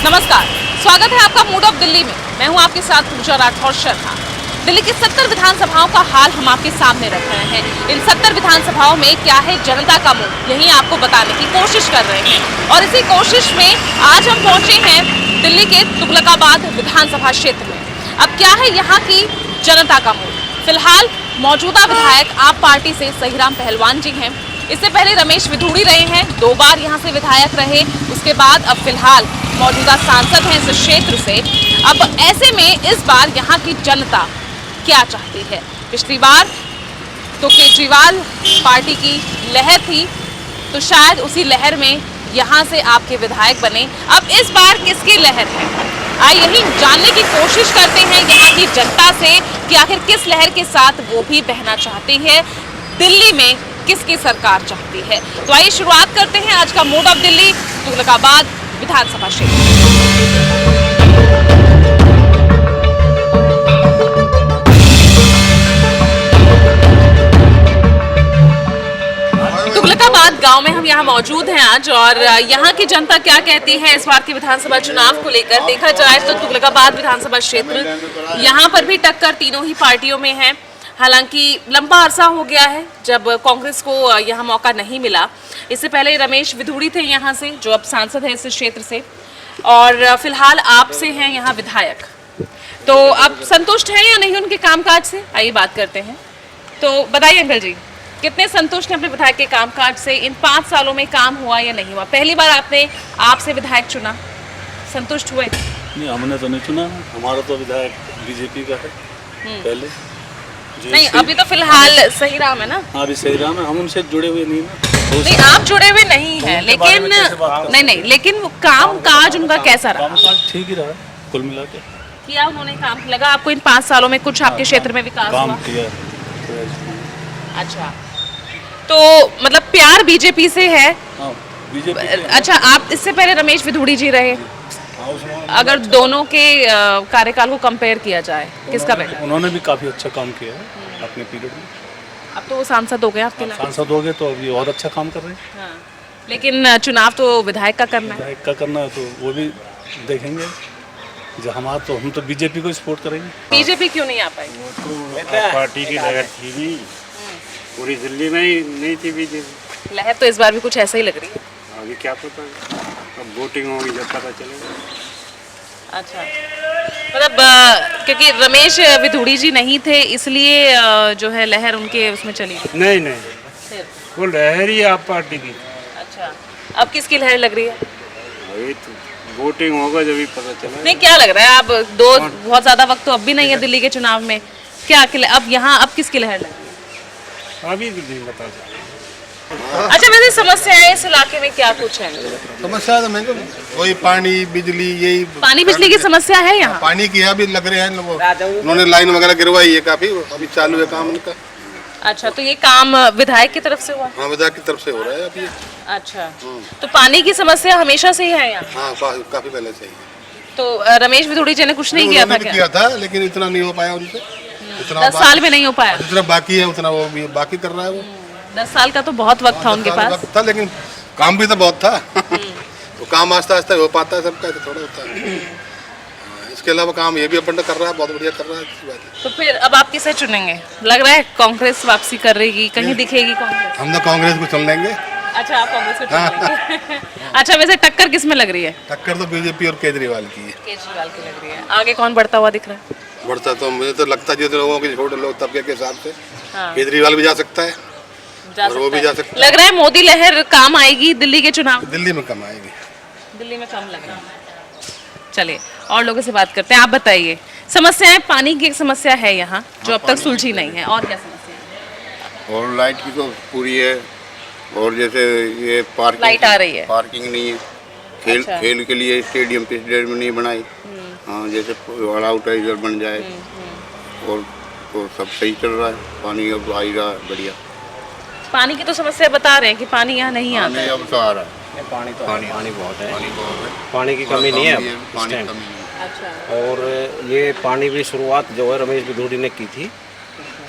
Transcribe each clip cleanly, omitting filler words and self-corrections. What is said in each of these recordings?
नमस्कार, स्वागत है आपका मूड ऑफ दिल्ली में। मैं हूं आपके साथ पूजा राठौर शर्मा। दिल्ली की 70 विधानसभाओं का हाल हम आपके सामने रख रहे हैं। इन 70 विधानसभाओं में क्या है जनता का मूड, यही आपको बताने की कोशिश कर रहे हैं। और इसी कोशिश में आज हम पहुंचे हैं दिल्ली के तुगलकाबाद विधानसभा क्षेत्र में। अब क्या है यहाँ की जनता का मूड? फिलहाल मौजूदा विधायक आप पार्टी से सहीराम पहलवान जी हैं। इससे पहले रमेश विधूड़ी रहे हैं, 2 बार यहाँ से विधायक रहे। उसके बाद अब फिलहाल मौजूदा सांसद हैं इस क्षेत्र से। अब ऐसे में इस बार यहाँ की जनता क्या चाहती है? पिछली बार तो केजरीवाल पार्टी की लहर थी, तो शायद उसी लहर में यहाँ से आपके विधायक बने। अब इस बार किसकी लहर है? आइए यही जानने की कोशिश करते हैं यहाँ की जनता से कि आखिर किस लहर के साथ वो भी बहना चाहती है, दिल्ली में किसकी सरकार चाहती है। तो आइए शुरुआत करते हैं आज का मूड ऑफ दिल्ली तुगलकाबाद विधानसभा क्षेत्र। तुगलकाबाद गांव में हम यहाँ मौजूद हैं आज, और यहाँ की जनता क्या कहती है इस बार के विधानसभा चुनाव को लेकर। देखा जाए तो तुगलकाबाद विधानसभा क्षेत्र, यहाँ पर भी टक्कर तीनों ही पार्टियों में है। हालांकि लंबा अरसा हो गया है जब कांग्रेस को यहाँ मौका नहीं मिला। इससे पहले रमेश विधूड़ी थे यहाँ से, जो अब सांसद है इस क्षेत्र से, और फिलहाल आप से हैं यहाँ विधायक। तो अब संतुष्ट हैं या नहीं उनके कामकाज से, आइए बात करते हैं। तो बताइए अंकल जी, कितने संतुष्ट हैं अपने विधायक के कामकाज से? इन 5 सालों में काम हुआ या नहीं हुआ? पहली बार आपने आपसे विधायक चुना, संतुष्ट हुए? नहीं, हमने तो नहीं चुना, हमारा तो विधायक बीजेपी का है पहले। नहीं, अभी तो फिलहाल सहीराम है ना? हाँ, अभी सहीराम है, हम उनसे जुड़े हुए नहीं ना। नहीं, आप जुड़े हुए नहीं हैं, लेकिन नहीं, लेकिन वो काम काज उनका कैसा रहा? काम काज ठीक ही रहा कुल मिला के। किया उन्होंने काम? लगा आपको इन 5 सालों में कुछ आपके क्षेत्र में विकास काम हुआ? किया। अच्छा, तो मतलब प्यार बीजेपी से है? हाँ, बीजेपी। अच्छा, आप इससे पहले रमेश विधूड़ी जी रहे। अगर दोनों के कार्यकाल को कंपेयर किया जाए, किसका बेटर? उन्होंने भी काफी अच्छा काम किया है अपने पीरियड में। अब तो वो सांसद हो गए आपके लिए। सांसद हो गए तो अभी और अच्छा काम कर रहे हैं। हाँ। लेकिन चुनाव तो विधायक का करना है। विधायक का करना है तो वो भी देखेंगे। जो हमारा तो हम तो बीजेपी को सपोर्ट करेंगे। बीजेपी क्यों नहीं आ पाई? पार्टी की लहर थी नहीं, पूरी दिल्ली में ही नहीं थी बीजेपी। लहर तो इस बार भी कुछ ऐसा ही लग रही है। अभी क्या पता, अब वोटिंग होगी जब पता चलेगा। अच्छा, मतलब क्योंकि रमेश विधूड़ी जी नहीं थे इसलिए जो है लहर उनके उसमें चली गई। नहीं नहीं, फिर वो लहर ही आप पार्टी की। अच्छा, अब किसकी लहर लग रही है? अभी तो वोटिंग होगा जब भी पता चलेगा। नहीं, क्या लग रहा है? अब बहुत ज्यादा वक्त तो अब भी नहीं है दिल्ली के चुनाव में। क्या अब यहाँ अब किसकी लहर लग रही है? अभी भी नहीं बता सकते। अच्छा, वैसे समस्याएं इस इलाके में क्या कुछ है? समस्या तो मैं तो वही पानी बिजली, यही पानी बिजली की समस्या है यहाँ? पानी की है, अभी लग रहे हैं लोग, उन्होंने लाइन वगैरह गिरवाई है काफी, अभी चालू है काम उनका। अच्छा, तो ये काम विधायक की तरफ से हुआ? हाँ, विधायक की तरफ से हो रहा है अभी। अच्छा, तो पानी की समस्या हमेशा से ही है यहाँ? हाँ, काफी पहले से ही। तो रमेश विधूड़ी जी ने कुछ नहीं किया था क्या? किया था, लेकिन इतना नहीं हो पाया उनसे। इतना 10 साल में नहीं हो पाया? जितना बाकी है उतना वो भी बाकी कर रहा है वो। 10 साल का तो बहुत वक्त था उनके पास। था, लेकिन काम भी तो बहुत था। तो काम आस्ता आस्ता हो पाता है सबका, तो थोड़ा होता है। इसके अलावा काम ये भी अपन कर रहा है, बहुत बढ़िया कर रहा है। तो फिर अब आप किसे चुनेंगे? लग रहा है कांग्रेस वापसी कर रही, कहीं दिखेगी कांग्रेस? हम तो कांग्रेस को चुन लेंगे। अच्छा, आप कांग्रेस को चुन लेंगे। अच्छा, वैसे टक्कर किस में लग रही है? टक्कर तो बीजेपी और केजरीवाल की है। केजरीवाल की लग रही है। आगे कौन बढ़ता हुआ दिख रहा है? बढ़ता तो मुझे तो लगता है जो लोगों के छोटे लोग तबके के हिसाब से हाँ। केजरीवाल भी जा सकता है, और वो भी जा सकता है। लग रहा है मोदी लहर काम आएगी दिल्ली के चुनाव? दिल्ली में कम आएगी। दिल्ली में कम लग रहा है। चलिए और लोगों से बात करते हैं। आप बताइए, समस्याएं, पानी की एक समस्या है यहाँ जो अब तक सुलझी नहीं है, और क्या समस्या है? और लाइट की तो पूरी है, और जैसे ये पार्किंग, लाइट आ रही है, पार्किंग नहीं है, अच्छा। खेल के लिए स्टेडियम में नहीं बनाई। हाँ, जैसे ऑल आउट इधर बन जाए, और तो सब सही चल रहा है। पानी अब आ ही रहा है बढ़िया। पानी की तो समस्या बता रहे हैं कि पानी यहाँ नहीं आता है। अब तो आ रहा है। पानी बहुत है, पानी बहुत है, पानी की कमी नहीं है अब पानी इस टाइम। कमी नहीं है। अच्छा, और ये पानी भी शुरुआत जो है रमेश विधूड़ी ने की थी।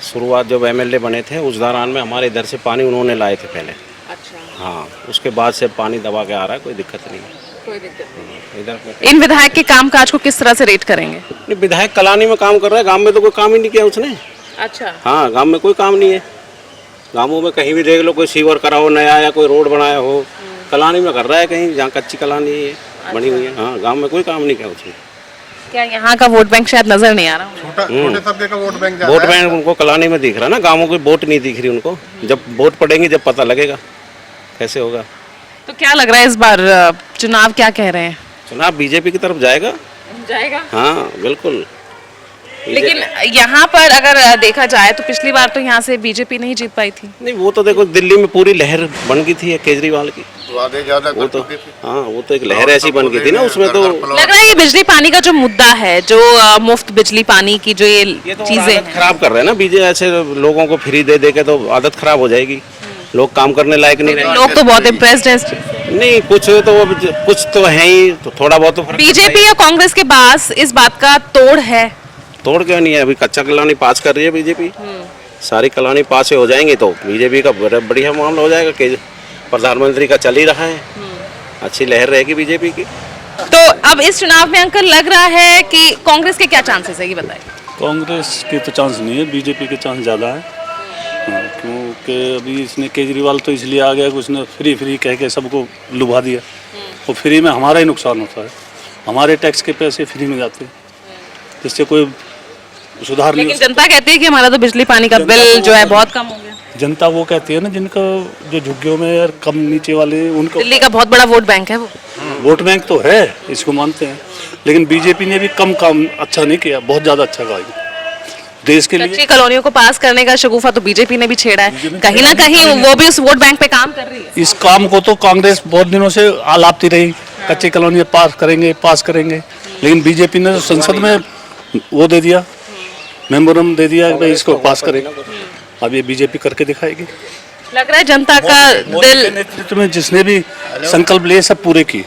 शुरुआत जब एमएलए बने थे उस दौरान में हमारे इधर से पानी उन्होंने लाए थे पहले। अच्छा, हाँ, उसके बाद से पानी दबा के आ रहा है, कोई दिक्कत नहीं है। कोई दिक्कत नहीं। इधर इन विधायक के कामकाज को किस तरह से रेट करेंगे? विधायक कलानी में काम कर रहा है, गांव में तो कोई काम ही नहीं किया उसने। अच्छा, हाँ, गांव में कोई काम नहीं है। गांवों में कहीं भी देख लो, कोई सीवर करा हो नया या कोई रोड बनाया हो, कलानी में कर रहा है कहीं जहाँ कच्ची कलानी है बनी हुई है। हाँ, गांव में कोई काम नहीं किया उसने। क्या यहाँ का वोट बैंक शायद नजर नहीं आ रहा? छोटे तबके का वोट बैंक वोट बैंक उनको कलानी में दिख रहा है ना, गाँवों की वोट नहीं दिख रही उनको। जब वोट पड़ेंगे जब पता लगेगा कैसे होगा। तो क्या लग रहा है इस बार चुनाव क्या कह रहे हैं? चुनाव बीजेपी की तरफ जाएगा। हाँ बिल्कुल। लेकिन यहाँ पर अगर देखा जाए तो पिछली बार तो यहाँ से बीजेपी नहीं जीत पाई थी। नहीं, वो तो देखो दिल्ली में पूरी लहर बन गई थी केजरीवाल की। वादे ज्यादा वो तो हाँ, वो तो एक लहर ऐसी बन गई थी ना, उसमें तो लग रहा है ये बिजली पानी का जो मुद्दा है, जो मुफ्त बिजली पानी की जो ये तो चीजें आदत खराब कर रहे हैं ना बीजेपी। ऐसे लोगों को फ्री दे दे के तो आदत खराब हो जाएगी, लोग काम करने लायक नहीं रहे। लोग तो बहुत इम्प्रेस्ड हैं इस चीज़ से। नहीं, कुछ तो है ही, तो थोड़ा बहुत तो फर्क बीजेपी या कांग्रेस के पास इस बात का तोड़ है? तोड़ क्यों नहीं है? अभी कच्चा कलानी पास कर रही है बीजेपी। सारी कलानी पास हो जाएंगी तो बीजेपी का बढ़िया मामला हो जाएगा। कि प्रधानमंत्री का चल ही रहा है, अच्छी लहर रहेगी बीजेपी की। तो अब इस चुनाव में अंकल लग रहा है कि कांग्रेस के क्या चांसेस है, ये बताइए। कांग्रेस के तो चांस नहीं है, बीजेपी के चांस ज़्यादा है। हाँ, क्योंकि अभी इसने केजरीवाल तो इसलिए आ गया कि उसने फ्री कह के सबको लुभा दिया। वो फ्री में हमारा ही नुकसान होता है, हमारे टैक्स के पैसे फ्री में जाते हैं, जिससे कोई सुधार नहीं। लेकिन जनता कहती है कि हमारा तो बिजली पानी का बिल जो है बहुत कम हो गया। जनता वो कहती है ना, जिनका जो झुग्गियों में और कम नीचे वाले, उनको दिल्ली का बहुत बड़ा वोट बैंक है वो। वोट बैंक तो है, इसको मानते हैं, लेकिन बीजेपी ने भी कम काम अच्छा नहीं किया, बहुत ज़्यादा अच्छा किया देश के लिए। कच्ची कॉलोनियों को पास करने का शगुफा तो बीजेपी ने भी छेड़ा है, कहीं ना कहीं वो भी उस वोट बैंक पे काम कर रही है। इस काम को तो कांग्रेस बहुत दिनों से आलापती रही, कच्ची कॉलोनी पास करेंगे, लेकिन बीजेपी ने संसद में वो दे दिया, मेमोरम दे दिया कि भाई इसको पास करेगा। अब ये बीजेपी करके दिखाएगी। लग रहा है जनता का मोदी के दिल। नेतृत्व में जिसने भी संकल्प लिए सब पूरे किए,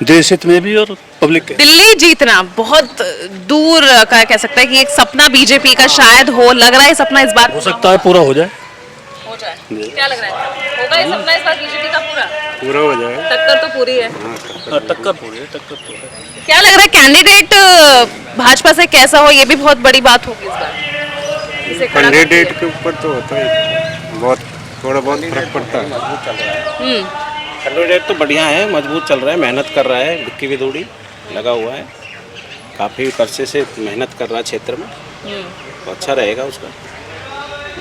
देश हित में भी और पब्लिक के। दिल्ली जीतना बहुत दूर का कह सकता है कि एक सपना बीजेपी का शायद हो। लग रहा है सपना इस बार हो सकता है पूरा हो जाए। क्या लग रहा है, होगा ये सपना इस बार बीजेपी का पूरा हो जाएगा। टक्कर तो पूरी है। टक्कर पूरी है, टक्कर पूरी है। क्या लग रहा है कैंडिडेट भाजपा से कैसा हो, ये भी बहुत बड़ी बात होगी इस बार। इसे खड़ा कैंडिडेट के ऊपर तो होता है, बहुत थोड़ा बहुत फर्क पड़ता है। कैंडिडेट तो बढ़िया है, मजबूत चल रहा है, मेहनत कर रहा है, विक्की विदोड़ी लगा हुआ है, काफ़ी अरसे से मेहनत कर रहा है क्षेत्र में, तो अच्छा रहेगा उसका,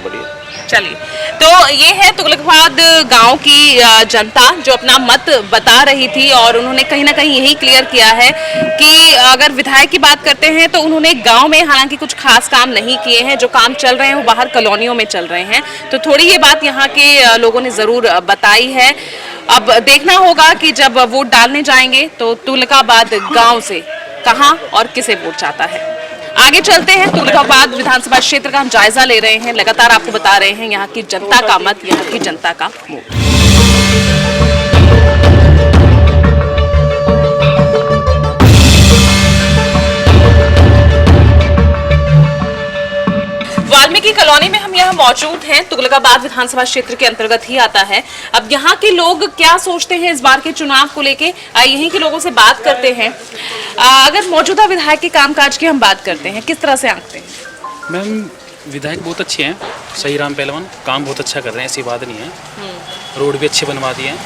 बढ़िया। चलिए, तो ये है तुगलकाबाद गांव की जनता जो अपना मत बता रही थी, और उन्होंने कहीं ना कहीं यही क्लियर किया है कि अगर विधायक की बात करते हैं तो उन्होंने गांव में हालांकि कुछ खास काम नहीं किए हैं, जो काम चल रहे हैं वो बाहर कॉलोनियों में चल रहे हैं। तो थोड़ी ये बात यहाँ के लोगों ने ज़रूर बताई है। अब देखना होगा कि जब वोट डालने जाएंगे तो तुगलकाबाद गाँव से कहाँ और किसे वोट चाहता है। आगे चलते हैं, तुगलकाबाद विधानसभा क्षेत्र का हम जायजा ले रहे हैं, लगातार आपको बता रहे हैं यहाँ की जनता का मत, यहाँ की जनता का वोट। वाल्मीकि कॉलोनी में हम यहाँ मौजूद हैं, तुगलकाबाद विधानसभा क्षेत्र के अंतर्गत ही आता है। अब यहाँ के लोग क्या सोचते हैं इस बार के चुनाव को लेके, यहीं के लोगों से बात करते हैं। अगर मौजूदा विधायक के कामकाज की हम बात करते हैं, किस तरह से आंकते हैं? मैम, विधायक बहुत अच्छे हैं, सही राम पहलवान काम बहुत अच्छा कर रहे हैं, ऐसी बात नहीं है। रोड भी अच्छे बनवा दिए हैं।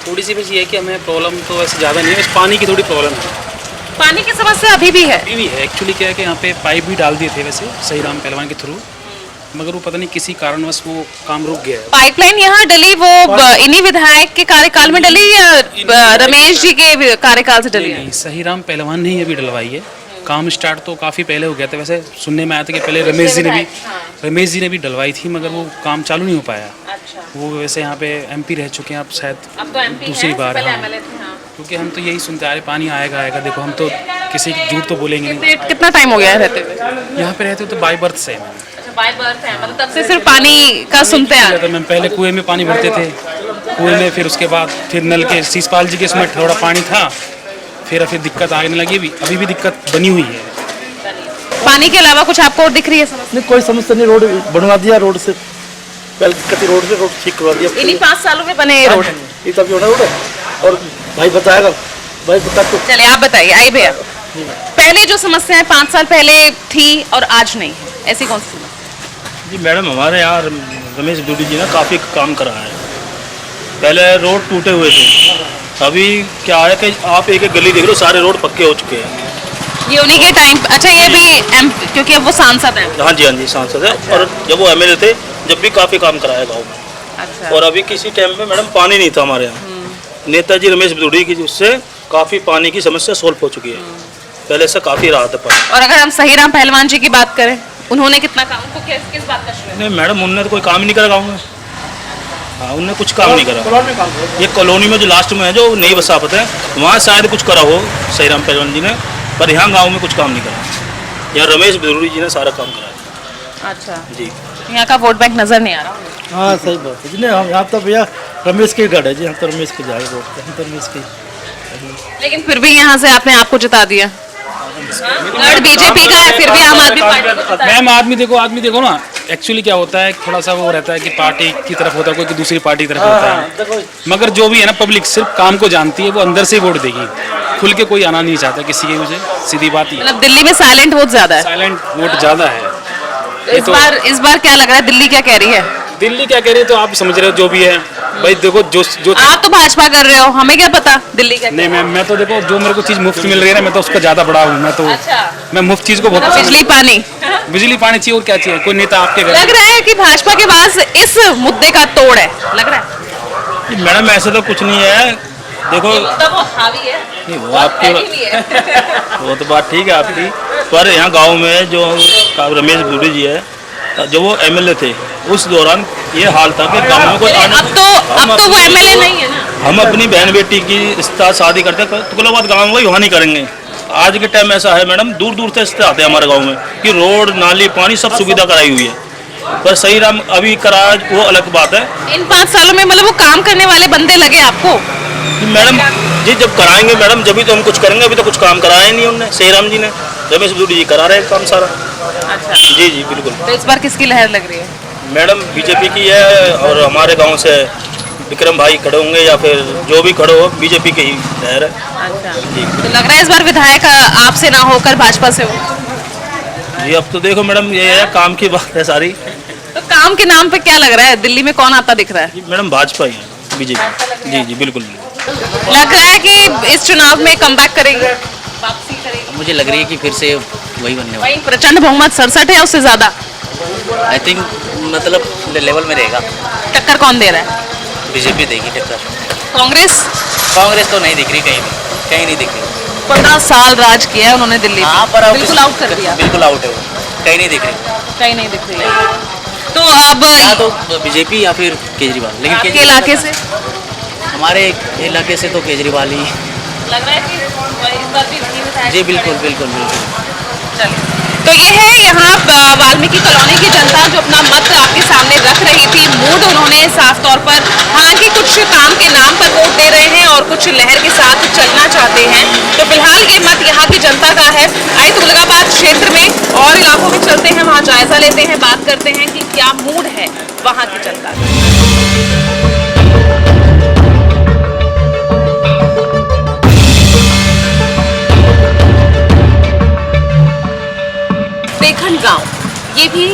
थोड़ी सी बस ये है कि हमें प्रॉब्लम तो वैसे ज़्यादा नहीं है, बस पानी की थोड़ी प्रॉब्लम है। पानी की समस्या अभी भी है? अभी भी है। एक्चुअली क्या है कि यहाँ पे पाइप भी डाल दिए थे वैसे सही राम पहलवान के थ्रू, मगर वो पता नहीं किसी कारणवश वो काम रुक गया है। पाइपलाइन यहाँ डली वो इन्हीं विधायक के कार्यकाल में डली या रमेश जी के कार्यकाल से डली? नहीं, सही राम पहलवान ने ही अभी डलवाई है। काम स्टार्ट तो काफ़ी पहले हो गया था, वैसे सुनने में आया था कि पहले रमेश जी ने भी डलवाई थी, मगर वो काम चालू नहीं हो पाया। वो वैसे यहाँ पे एमपी रह चुके हैं, अब शायद दूसरी बार। हाँ, क्योंकि हम तो यही सुनते आ रहे पानी आएगा। देखो हम तो किसी झूठ तो बोलेंगे नहीं। कितना टाइम हो गया है रहते हुए यहाँ पे रहते हो तो बाई बर्थ से है। बाय बर्थ है, मतलब तब से सिर्फ पानी का सुनते आ रहे हैं। मैम पहले कुएं में पानी भरते थे, कुएं में, फिर उसके बाद फिर नल के शीशपाल जी के इसमें थोड़ा पानी था, फिर दिक्कत आने लगी। अभी भी दिक्कत बनी हुई है। पानी के अलावा कुछ आपको और दिख रही है समस्या? नहीं, कोई समस्या नहीं। रोड बनवा दिया, रोड से पहले दिक्कत थी, रोड ठीक करवा दिया। इन्हीं 5 सालों में बने ये रोड? ये तभी होना रोड है। और भाई बताएगा, भाई बता तो। चलिए आप बताइए, आइए भैया। पहले जो समस्याएं 5 साल पहले थी और आज नहीं है, ऐसी कौन सी समस्या? जी मैडम, हमारे यहाँ रमेश दुडी जी ने काफ़ी काम करा है। पहले रोड टूटे हुए थे, अभी क्या है कि आप एक एक गली देख लो, सारे रोड पक्के हो चुके हैं। ये उन्हीं के टाइम, अच्छा ये भी क्योंकि अब वो सांसद हैं। हाँ जी सांसद है, और जब वो एमएलए थे जब भी काफ़ी काम कराया गाँव में। अच्छा। और अभी किसी टाइम में मैडम पानी नहीं था हमारे यहाँ, नेताजी रमेश दुडी की उससे काफ़ी पानी की समस्या सोल्व हो चुकी है, पहले से काफ़ी राहत है पानी। और अगर हम सहीराम पहलवान जी की बात करें, उन्होंने कितना काम, उनको किस बात का श्रेय? नहीं मैडम, उनने तो कोई काम ही नहीं करा गाँव में। हाँ, उनने कुछ काम नहीं करा। ये कॉलोनी में जो लास्ट में है, जो नई बसापत है, वहाँ शायद कुछ करा हो सहीराम पहलवान जी ने, पर यहाँ गांव में कुछ काम नहीं करा। यहाँ रमेश दुडी जी ने सारा काम करा अच्छा जी। यहाँ का वोट बैंक नजर नहीं आ रहा। हाँ सही बात है जी। नहीं हम यहाँ तो भैया रमेश के गढ़ है जी, हम तो रमेश के जाए वोट पे, हम तो रमेश के। लेकिन फिर भी यहाँ से आपने आपको जिता दिया। गढ़ बीजेपी का है, फिर भी आम आदमी पार्टी को जिताया। मैम आदमी देखो ना, एक्चुअली क्या होता है, थोड़ा सा वो रहता है कि पार्टी की तरफ होता है, कोई दूसरी पार्टी की तरफ होता है, मगर जो भी है ना, पब्लिक सिर्फ काम को जानती है, वो अंदर से ही वोट देगी, खुल के कोई आना नहीं चाहता किसी के मुझे, सीधी बात ही। मतलब दिल्ली में साइलेंट वोट ज्यादा है। साइलेंट वोट ज़्यादा है। इस बार क्या लग रहा है, दिल्ली क्या कह रही है? दिल्ली क्या कह रही है तो आप समझ रहे हो, जो भी है भाई देखो, जो आप तो भाजपा कर रहे हो, हमें क्या पता दिल्ली क्या। नहीं मैं तो देखो, जो मेरे को चीज़ मुफ्त मिल रही है ना, मैं तो उसका ज़्यादा बड़ा हूँ। मैं तो अच्छा। मैं मुफ्त चीज़ को बहुत मतलब बिजली पानी चाहिए, और क्या चाहिए, कोई नेता आपके घर। लग रहा है कि भाजपा के पास इस मुद्दे का तोड़ है, लग रहा है। मैडम ऐसा तो कुछ नहीं है, देखो मुद्दा बहुत हावी है। नहीं वो आपकी वो तो बात ठीक है आपकी, पर यहाँ गांव में जो रमेश दुडी जी है, जो वो एमएलए थे, उस दौरान ये हाल था कि गांव में कोई आना। अब तो वो एमएलए नहीं है ना। हम अपनी बहन बेटी की रिश्ता शादी करते हैं तो कोई बात गाँव में वहाँ नहीं करेंगे। आज के टाइम ऐसा है मैडम, दूर दूर से रिश्ते आते हैं हमारे गाँव में कि रोड नाली पानी सब सुविधा कराई हुई है, पर सहीराम अभी करा वो अलग बात है। इन 5 सालों में मतलब वो काम करने वाले बंदे लगे आपको? मैडम जी जब कराएंगे मैडम, जब भी तो हम कुछ करेंगे, अभी तो कुछ काम कराया नहीं उनने, सहीराम जी ने, रमेश दुडी जी करा रहे हैं काम सारा। अच्छा जी बिल्कुल। तो इस बार किसकी लहर लग रही है? मैडम बीजेपी की है, और हमारे गांव से विक्रम भाई खड़े होंगे या फिर जो भी खड़े हो, बीजेपी के ही लहर है। अच्छा तो लग रहा है इस बार विधायक आपसे ना होकर भाजपा से हो? जी अब तो देखो मैडम, ये है काम की बात है सारी। तो काम के नाम पे क्या लग रहा है, दिल्ली में कौन आता दिख रहा है? जी मैडम भाजपा ही है, बीजेपी। जी बिल्कुल। लग रहा है कि इस चुनाव में कमबैक करेंगे, वापसी करेंगे? मुझे लग रही है कि फिर से वही बनने वाला वही प्रचंड बहुमत 67 है, उससे ज्यादा? आई थिंक मतलब लेवल में रहेगा। टक्कर कौन दे रहा है? बीजेपी देगी टक्कर। कांग्रेस? कांग्रेस तो नहीं दिख रही, कहीं नहीं दिख रही। 15 साल राज किया है उन्होंने दिल्ली में। हाँ, पर बिल्कुल आउट कर दिया। बिल्कुल आउट है वो, कहीं नहीं दिख रही। कहीं नहीं दिख रही है। तो अब या तो बीजेपी या फिर केजरीवाल, लेकिन आपके इलाके से हमारे इलाके से तो केजरीवाल ही लग रहा है कि इस बार भी वही विधायक। जी बिल्कुल बिल्कुल बिल्कुल। चलिए, तो ये है यहाँ वाल्मीकि कॉलोनी की जनता जो अपना मत आपके सामने रख रही थी। मूड उन्होंने साफ तौर पर, हालांकि कुछ काम के नाम पर वोट दे रहे हैं और कुछ लहर के साथ चलना चाहते हैं, तो फिलहाल ये मत यहाँ की जनता का है। आइए तुगलकाबाद क्षेत्र में और इलाकों में चलते हैं, वहाँ जायजा लेते हैं, बात करते हैं कि क्या मूड है वहाँ की जनता का। देखन गांव, ये भी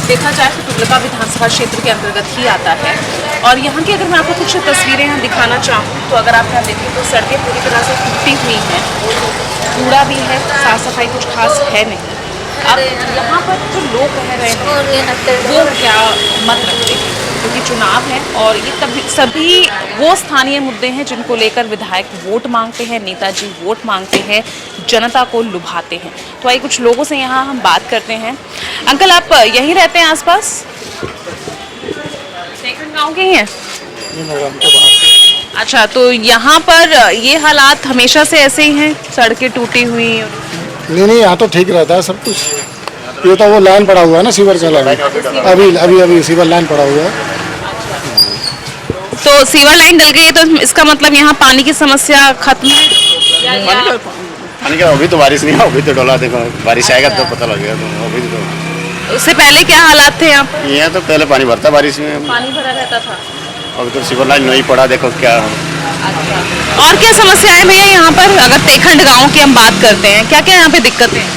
देखा जाए तो तुगलका विधानसभा क्षेत्र के अंतर्गत ही आता है। और यहाँ की अगर मैं आपको कुछ तस्वीरें यहाँ दिखाना चाहूँ तो अगर आप यहाँ देखें तो सड़कें पूरी तरह से टूटी हुई हैं, कूड़ा भी है, साफ सफाई कुछ खास है नहीं। अब यहाँ पर जो लोग रह रहे हैं वो क्या मत रखते हैं, क्योंकि चुनाव है और ये सभी वो स्थानीय मुद्दे हैं जिनको लेकर विधायक वोट मांगते हैं, नेताजी वोट मांगते हैं, जनता को लुभाते हैं। तो आइए कुछ लोगों से यहाँ हम बात करते हैं। अंकल आप यहीं रहते हैं आसपास? देखन गाँव के ही हैं? अच्छा, तो यहाँ पर ये हालात हमेशा से ऐसे ही हैं, सड़कें टूटी हुई? नहीं यहाँ तो ठीक रहता है सब कुछ। ये तो वो लाइन पड़ा हुआ है ना, सीवर का लाइन, अभी सीवर लाइन पड़ा हुआ है। तो सीवर लाइन डल गई है, तो इसका मतलब यहाँ पानी की समस्या खत्म है? पानी का अभी तो बारिश नहीं है, अभी तो डोला, देखो बारिश आएगा तो पता लगेगा। तो अभी तो उससे पहले क्या हालात थे यहाँ पर? यहाँ तो पहले पानी भरता बारिश में, पानी भरा रहता था। अभी तो सिविल लाइन नहीं पड़ा, देखो क्या हो। और क्या समस्याएं भैया यहाँ पर? अगर तेखंड गांव की हम बात करते हैं, क्या क्या यहाँ पे दिक्कतें हैं?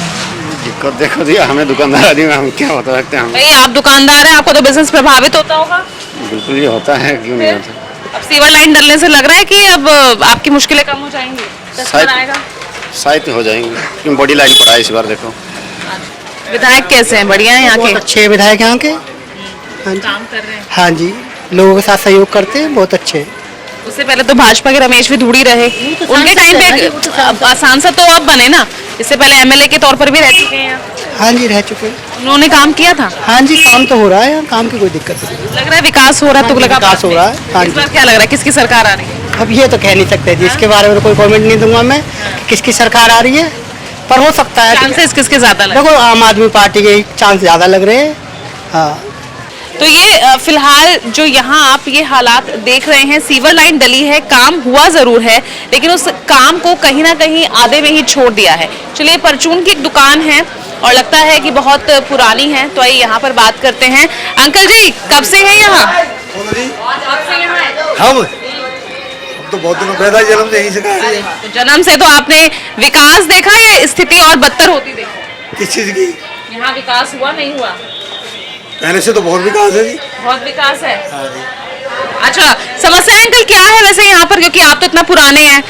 दिक्कत देखो जी, हमें दुकानदार आदमी हम क्या बता सकते हैं हम। भाई आप दुकानदार हैं, आपको तो बिजनेस प्रभावित होता होगा। बिल्कुल ये होता है, क्यों नहीं होता। अब सीवर लाइन डलने से लग रहा है कि अब आपकी मुश्किलें कम हो जाएंगी, कस्टमर आएगा। शायद हो जाएंगे, क्यों बड़ी लाइन पड़ा है इस बार देखो। विधायक कैसे हैं? बढ़िया हैं यहाँ के? अच्छे विधायक यहाँ के, काम कर रहे हैं। हाँ जी, लोगों के साथ सहयोग करते हैं, बहुत अच्छे। उससे पहले तो भाजपा के रमेश भी धूड़ी रहे, उनके टाइम पे सांसद तो अब बने ना, इससे पहले एमएलए के तौर पर भी रह चुके हैं। हाँ जी, रह चुके हैं। उन्होंने काम किया था। हाँ जी, काम तो हो रहा है, काम की कोई दिक्कत नहीं। लग रहा है विकास हो रहा है, तुगलका विकास हो रहा है। हाँ इस बार क्या लग रहा है, किसकी सरकार आ रही है? अब ये तो कह नहीं सकते जी, इसके बारे में कोई कमेंट नहीं दूंगा मैं, किसकी सरकार आ रही है, पर हो सकता है। चांसेस किसके ज्यादा लग रहे हैं? देखो आम आदमी पार्टी के चांस ज्यादा लग रहे हैं। हाँ, तो ये फिलहाल जो यहाँ आप ये हालात देख रहे हैं, सीवर लाइन डली है, काम हुआ जरूर है, लेकिन उस काम को कहीं ना कहीं आधे में ही छोड़ दिया है। चलिए, परचून की एक दुकान है और लगता है कि बहुत पुरानी है, तो आइए यहाँ पर बात करते हैं। अंकल जी, कब से हैं यहाँ? हम तो बहुत दिनों पहले जन्म से यहीं से कहा है। तो जन्म से तो आपने विकास देखा या स्थिति और बदतर होती देखी? किस चीज की? यहाँ विकास हुआ नहीं हुआ? पहले से तो बहुत विकास है जी। बहुत विकास है। अच्छा, समस्या अंकल क्या है वैसे यहाँ पर, क्योंकि आप तो इतना पुराने हैं,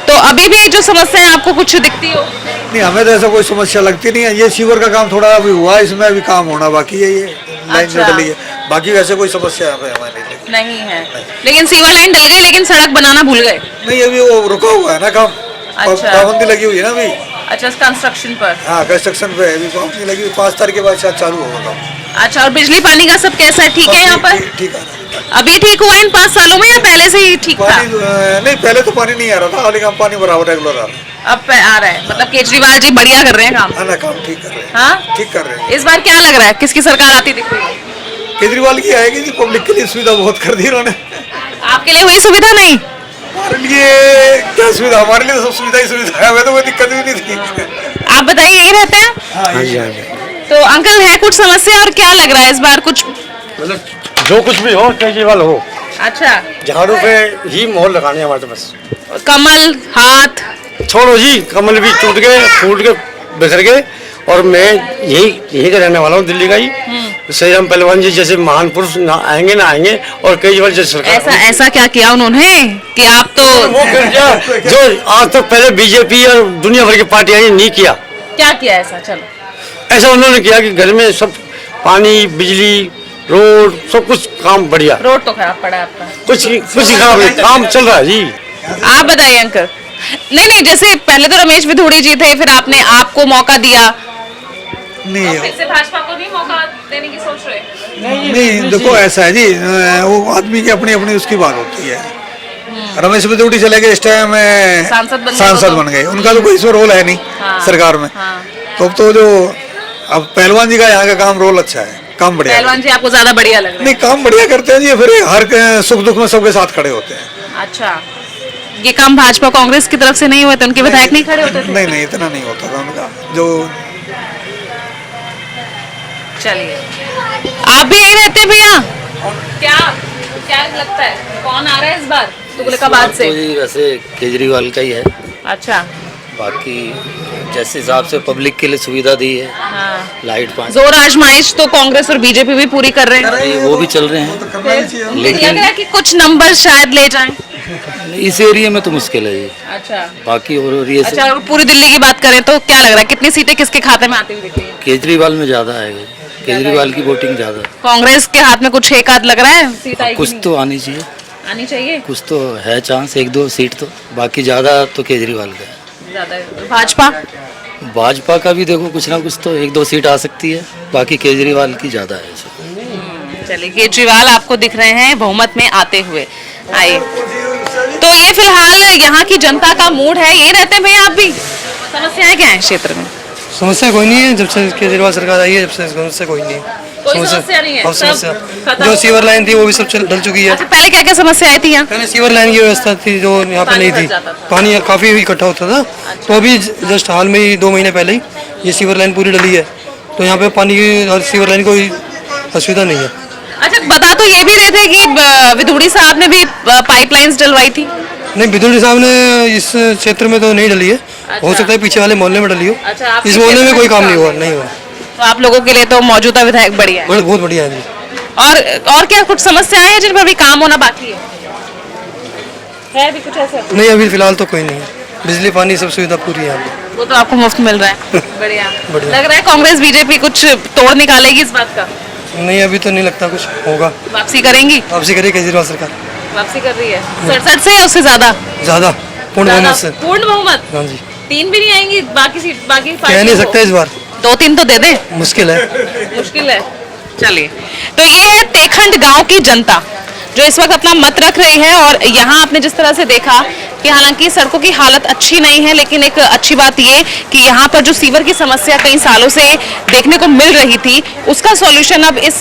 तो अभी भी जो समस्या है आपको कुछ दिखती हो? नहीं, हमें तो ऐसा कोई समस्या लगती नहीं है। ये सीवर का काम थोड़ा अभी हुआ, इसमें अभी काम होना बाकी है, ये लाइन जो डली है, बाकी वैसे कोई समस्या यहाँ पे हमारे नहीं है। लेकिन सीवर लाइन डल गई, लेकिन सड़क बनाना भूल गए? नहीं, अभी वो रुका हुआ है ना काम। अच्छा, पाबंदी लगी हुई है ना अभी। अच्छा, कंस्ट्रक्शन पर? हाँ, कंस्ट्रक्शन पे अभी पाबंदी लगी हुई, 5 तारीख के बाद शायद चालू होगा काम। अच्छा, और बिजली पानी का सब कैसा है? ठीक है यहाँ पर? ठीक है। अभी ठीक हुआ इन 5 सालों में या पहले से ही ठीक था? नहीं, पहले तो पानी नहीं आ रहा था, लेकिन पानी बराबर रेगुलर आ रहा है। अब आ रहा है, मतलब केजरीवाल जी बढ़िया कर रहे हैं काम। हाँ, काम ठीक कर रहे हैं। हाँ, ठीक कर रहे हैं। इस बार क्या लग रहा है, किसकी सरकार आती दिख रही है? केजरीवाल की आएगी जी, पब्लिक के लिए सुविधा बहुत कर दी उन्होंने। आपके लिए हुई सुविधा? नहीं, हमारे लिए क्या सुविधा, हमारे लिए तो सब सुविधा ही सुविधा है, हमें तो कोई दिक्कत भी नहीं थी। आप बताइए, यही रहते हैं? हाँ जी, हाँ जी। तो अंकल, है कुछ समस्या और क्या लग रहा है इस बार कुछ? मतलब जो कुछ भी हो, केजरीवाल हो। अच्छा, झाड़ू पे ही मोहर लगाने हमारे तो बस। कमल हाथ छोड़ो जी, कमल भी टूट गए, फूट के बिखर गए, और मैं यही का रहने वाला हूँ, दिल्ली का ही। श्री राम पहलवान जी जैसे महान पुरुष आएंगे ना आएंगे, और केजरीवाल जैसे सरकार। ऐसा क्या किया उन्होंने कि आप तो वो कर दिया जो आज तक पहले बीजेपी और दुनिया भर की पार्टियां नहीं किया। क्या किया ऐसा? चलो, ऐसा उन्होंने किया कि घर में सब पानी, बिजली, रोड, सब कुछ काम बढ़िया। रोड तो खराब पड़ा है आपका? कुछ खराब नहीं, काम चल रहा है जी। आप बताइए अंकल। नहीं, जैसे पहले तो रमेश विधूड़ी जी थे, फिर आपने आपको मौका दिया, नहीं, फिर से भाजपा को नहीं मौका देने की सोच रहे? नहीं, देखो ऐसा है जी, वो आदमी की अपनी अपनी उसकी बात होती है। रमेश विधूड़ी चले गए, इस टाइम सांसद बन गए, उनका तो कोई इसमें रोल है नहीं। हाँ, सरकार में। हाँ, तो जो अब पहलवान जी का यहाँ का काम रोल अच्छा है, काम बढ़िया। पहलवान जी आपको ज्यादा बढ़िया लग रहा है? नहीं, काम बढ़िया करते हैं जी, फिर हर सुख दुख में सबके साथ खड़े होते हैं। अच्छा, ये काम भाजपा कांग्रेस की तरफ से नहीं हुए थे? उनके विधायक नहीं खड़े होते थे? नहीं, इतना नहीं होता था उनका जो। चलिए, आप भी यही रहते हैं भैया? क्या लगता है कौन आ रहा है इस बार तुगलकाबाद से? वैसे केजरीवाल का ही है। अच्छा, बाकी जैसे हिसाब से पब्लिक के लिए सुविधा दी है। हाँ, लाइट पानी, जोर आजमाइश तो कांग्रेस और बीजेपी भी पूरी कर रहे हैं, वो भी चल रहे हैं, लेकिन लग रहा है कि कुछ नंबर शायद ले जाएं। इस एरिया में तो मुश्किल है जी। अच्छा, बाकी और एरिया से। अच्छा, और पूरी दिल्ली की बात करें तो क्या लग रहा है, कितनी सीटें किसके खाते में आती हुई दिख रही है? केजरीवाल में ज्यादा आएगा, केजरीवाल की वोटिंग ज्यादा। कांग्रेस के हाथ में कुछ एक आध लग रहा है सीट आएगी? कुछ तो आनी चाहिए, आनी चाहिए, कुछ तो है चांस, 1-2 सीट तो, बाकी ज्यादा तो केजरीवाल का है। भाजपा का भी देखो कुछ ना कुछ तो 1-2 सीट आ सकती है, बाकी केजरीवाल की ज्यादा है। चलिए, केजरीवाल आपको दिख रहे हैं बहुमत में आते हुए। आइए, तो ये फिलहाल यहाँ की जनता का मूड है। ये रहते हैं भैया आप भी? समस्याएं क्या है क्षेत्र में? समस्या कोई नहीं है, जब से केजरीवाल सरकार आई है जब से समस्या कोई नहीं है। कोई समस्या नहीं है, समस्या जो सीवर लाइन थी वो भी सब डल चुकी है। अच्छा, पहले क्या क्या समस्याएं थी यहाँ? पहले सीवर लाइन की व्यवस्था थी जो यहाँ पे नहीं थी, पानी काफी इकट्ठा होता था। तो अभी जस्ट हाल में ही 2 महीने पहले ही ये सीवर लाइन पूरी डली है, तो यहाँ पे पानी की और सीवर लाइन कोई असुविधा नहीं है। अच्छा, बता तो ये भी रहे थे कि विधूड़ी साहब ने भी पाइपलाइंस डलवाई थी। नहीं, बिदुड़ी साहब ने इस क्षेत्र में तो नहीं डली है। हो सकता है पीछे वाले मोहल्ले में डली हो। अच्छा, आपके इस मोहल्ले में क्षेत्र कोई में काम नहीं नहीं हुआ, नहीं हुआ। तो आप लोगों के लिए तो मौजूदा विधायक बढ़िया है। बहुत बढ़िया है जी। और क्या कुछ समस्याएं हैं जिन पर अभी काम होना बाकी है अभी कुछ ऐसा? नहीं, अभी फिलहाल तो कोई नहीं है। बिजली पानी सब सुविधा पूरी है यहाँ पे। वो तो आपको मुफ्त मिल रहा है। बढ़िया। बढ़िया। लग रहा है कांग्रेस बीजेपी कुछ तोड़ निकालेगी इस बात का? नहीं, अभी तो नहीं लगता कुछ होगा। वापसी करेंगी? वापसी करेगी केजरीवाल सरकार। वापसी कर रही है 67 से या उससे ज्यादा? ज्यादा, पूर्ण बहुमत से। पूर्ण बहुमत? हाँ जी। 3 भी नहीं आएंगी बाकी सीट, बाकी कह नहीं सकते इस बार। 2-3 तो दे दे। मुश्किल है। मुश्किल है। चलिए, तो ये है तेखंड गांव की जनता जो इस वक्त अपना मत रख रही है। और यहाँ आपने जिस तरह से देखा कि हालांकि सड़कों की हालत अच्छी नहीं है, लेकिन एक अच्छी बात ये कि यहाँ पर जो सीवर की समस्या कई सालों से देखने को मिल रही थी, उसका सॉल्यूशन अब इस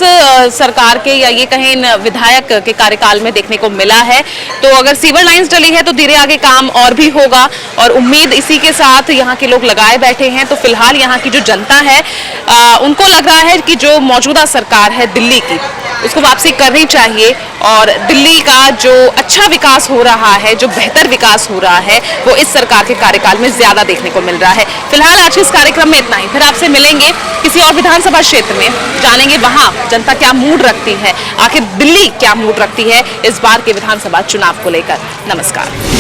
सरकार के या ये कहें इन विधायक के कार्यकाल में देखने को मिला है। तो अगर सीवर लाइंस डली है तो धीरे आगे काम और भी होगा, और उम्मीद इसी के साथ यहाँ के लोग लगाए बैठे हैं। तो फिलहाल यहाँ की जो जनता है उनको लग रहा है कि जो मौजूदा सरकार है दिल्ली की, उसको वापसी करनी चाहिए, और दिल्ली का जो अच्छा विकास हो रहा है, जो बेहतर विकास हो रहा है, वो इस सरकार के कार्यकाल में ज्यादा देखने को मिल रहा है। फिलहाल आज के इस कार्यक्रम में इतना ही। फिर आपसे मिलेंगे किसी और विधानसभा क्षेत्र में, जानेंगे वहां जनता क्या मूड रखती है, आखिर दिल्ली क्या मूड रखती है इस बार के विधानसभा चुनाव को लेकर। नमस्कार।